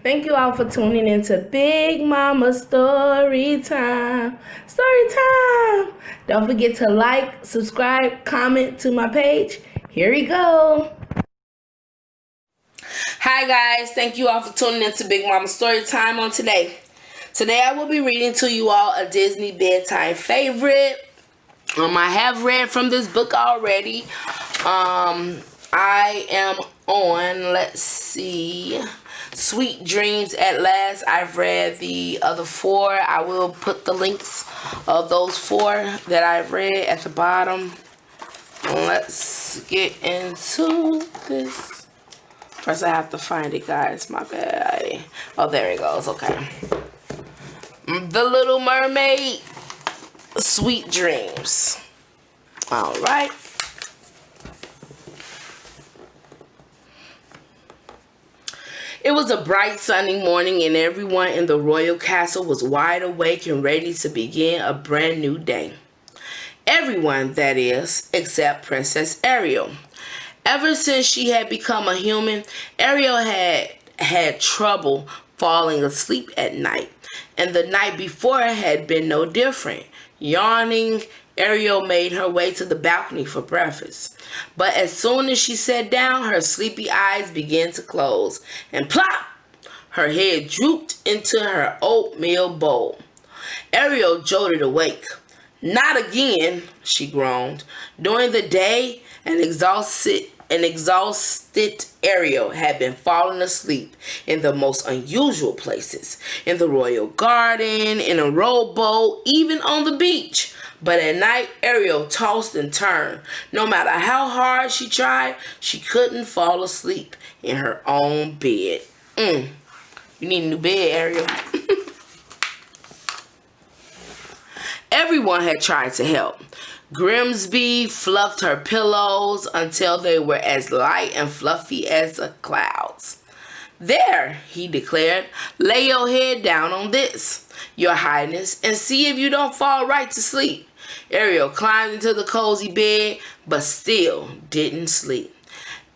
Thank you all for tuning into Big Mama Story Time. Story Time! Don't forget to like, subscribe, comment to my page. Here we go. Hi guys, thank you all for tuning into Big Mama Story Time on today. Today I will be reading to you all a Disney bedtime favorite. I have read from this book already. I am on, let's see, Sweet Dreams at Last. I've read the other 4. I will put the links of those 4 that I've read at the bottom. Let's get into this. First I have to find it, guys. My bad. Oh, there it goes. Okay. The Little Mermaid, Sweet Dreams. All right. It was a bright sunny morning and everyone in the royal castle was wide awake and ready to begin a brand new day. Everyone, that is, except Princess Ariel. Ever since she had become a human, Ariel had trouble falling asleep at night, and the night before had been no different. Yawning, Ariel made her way to the balcony for breakfast. But as soon as she sat down, her sleepy eyes began to close, and plop! Her head drooped into her oatmeal bowl. Ariel jolted awake. "Not again," she groaned. During the day, an exhausted Ariel had been falling asleep in the most unusual places. In the royal garden, in a rowboat, even on the beach. But at night, Ariel tossed and turned. No matter how hard she tried, she couldn't fall asleep in her own bed. You need a new bed, Ariel. Everyone had tried to help. Grimsby fluffed her pillows until they were as light and fluffy as the clouds. "There," he declared, "lay your head down on this, Your Highness, and see if you don't fall right to sleep." Ariel climbed into the cozy bed, but still didn't sleep.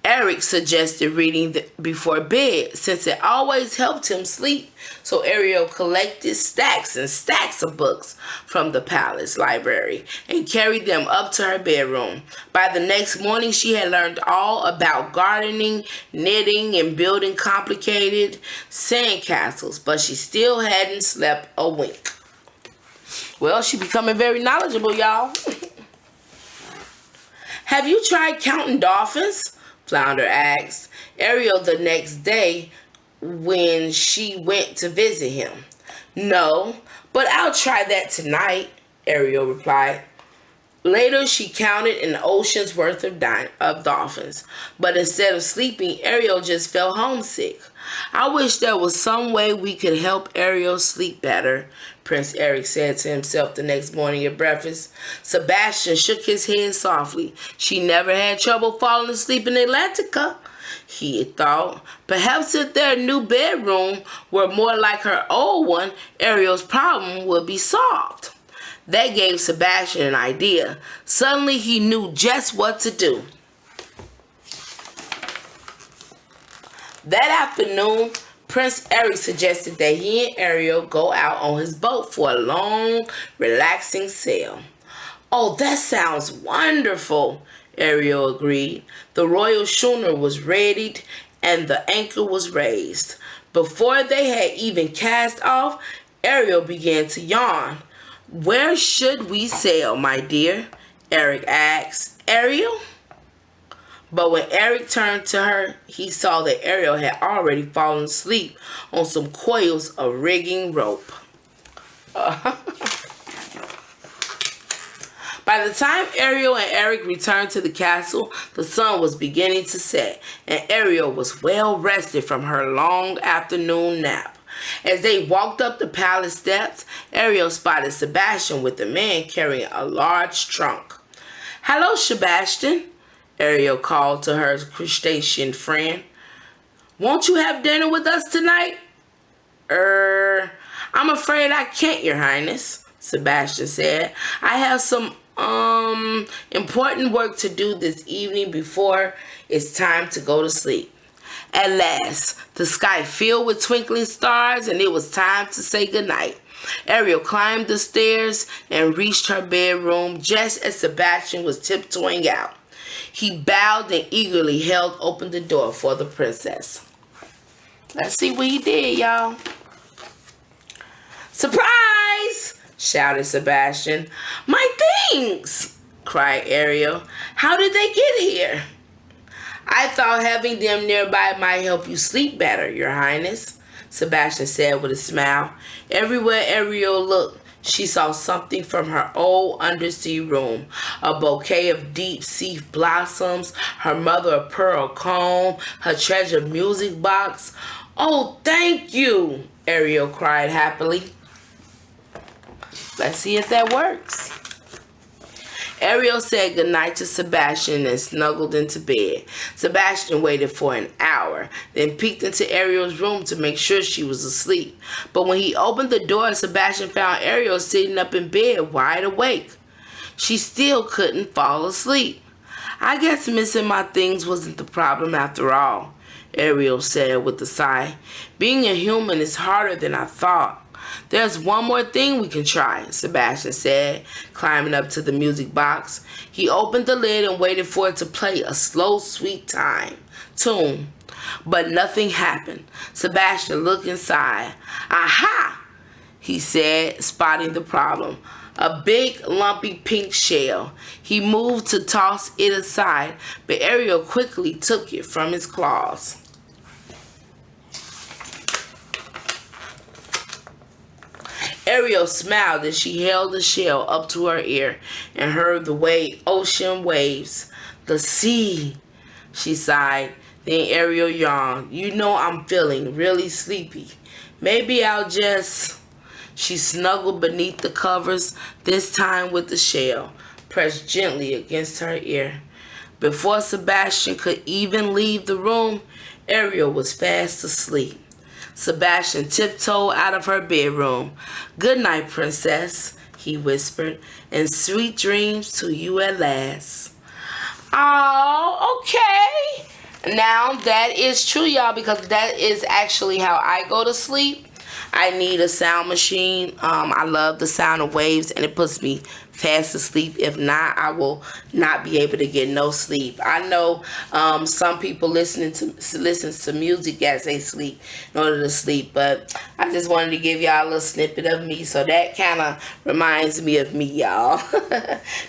Eric suggested reading before bed, since it always helped him sleep. So Ariel collected stacks and stacks of books from the palace library and carried them up to her bedroom. By the next morning, she had learned all about gardening, knitting, and building complicated sandcastles, but she still hadn't slept a wink. Well, she's becoming very knowledgeable, y'all. "Have you tried counting dolphins?" Flounder asked Ariel the next day when she went to visit him. "No, but I'll try that tonight," Ariel replied. Later, she counted an ocean's worth of dolphins, but instead of sleeping, Ariel just felt homesick. "I wish there was some way we could help Ariel sleep better," Prince Eric said to himself the next morning at breakfast. Sebastian shook his head softly. "She never had trouble falling asleep in Atlantica," he thought. "Perhaps if their new bedroom were more like her old one, Ariel's problem would be solved." That gave Sebastian an idea. Suddenly he knew just what to do. That afternoon, Prince Eric suggested that he and Ariel go out on his boat for a long, relaxing sail. "Oh, that sounds wonderful," Ariel agreed. The royal schooner was readied and the anchor was raised. Before they had even cast off, Ariel began to yawn. "Where should we sail, my dear?" Eric asked. "Ariel?" But when Eric turned to her, he saw that Ariel had already fallen asleep on some coils of rigging rope. By the time Ariel and Eric returned to the castle, the sun was beginning to set, and Ariel was well rested from her long afternoon nap. As they walked up the palace steps, Ariel spotted Sebastian with a man carrying a large trunk. "Hello, Sebastian," Ariel called to her crustacean friend. "Won't you have dinner with us tonight?" I'm afraid I can't, Your Highness," Sebastian said. "I have some important work to do this evening before it's time to go to sleep." At last, the sky filled with twinkling stars, and it was time to say goodnight. Ariel climbed the stairs and reached her bedroom just as Sebastian was tiptoeing out. He bowed and eagerly held open the door for the princess. Let's see what he did, y'all. Surprise! Shouted Sebastian. My things! Cried Ariel. How did they get here? I thought having them nearby might help you sleep better, Your Highness, Sebastian said with a smile. Everywhere Ariel looked, she saw something from her old undersea room. A bouquet of deep sea blossoms, her mother of pearl comb, her treasured music box. Oh, thank you, Ariel cried happily. Let's see if that works. Ariel said goodnight to Sebastian and snuggled into bed. Sebastian waited for an hour, then peeked into Ariel's room to make sure she was asleep. But when he opened the door, Sebastian found Ariel sitting up in bed, wide awake. She still couldn't fall asleep. I guess missing my things wasn't the problem after all, Ariel said with a sigh. Being a human is harder than I thought. There's one more thing we can try, Sebastian said, climbing up to the music box. He opened the lid and waited for it to play a slow, sweet tune. But nothing happened. Sebastian looked inside. Aha! He said, spotting the problem. A big, lumpy pink shell. He moved to toss it aside, but Ariel quickly took it from his claws. Ariel smiled as she held the shell up to her ear and heard the ocean waves. The sea, she sighed. Then Ariel yawned. You know I'm feeling really sleepy. Maybe I'll just... She snuggled beneath the covers, this time with the shell, pressed gently against her ear. Before Sebastian could even leave the room, Ariel was fast asleep. Sebastian tiptoed out of her bedroom. Good night, princess, he whispered, and sweet dreams to you at last. Oh, okay. Now that is true, y'all, because that is actually how I go to sleep. I need a sound machine. I love the sound of waves, and it puts me fast asleep. If not, I will not be able to get no sleep. I know some people listens to music as they sleep in order to sleep, but I just wanted to give y'all a little snippet of me, so that kind of reminds me of me, y'all.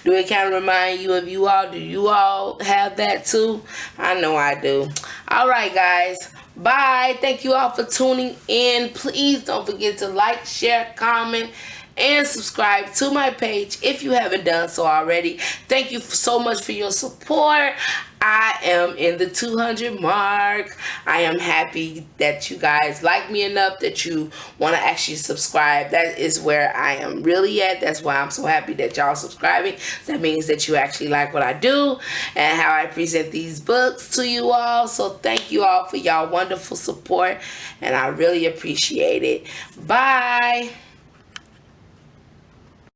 Do it kind of remind you of you all? Do you all have that too? I know I do. All right, guys. Bye. Thank you all for tuning in. Please don't forget to like, share, comment, and subscribe to my page if you haven't done so already. Thank you so much for your support. I am in the 200 mark. I am happy that you guys like me enough that you want to actually subscribe. That is where I am really at. That's why I'm so happy that y'all subscribing. That means that you actually like what I do and how I present these books to you all. So thank you all for y'all wonderful support, and I really appreciate it. Bye.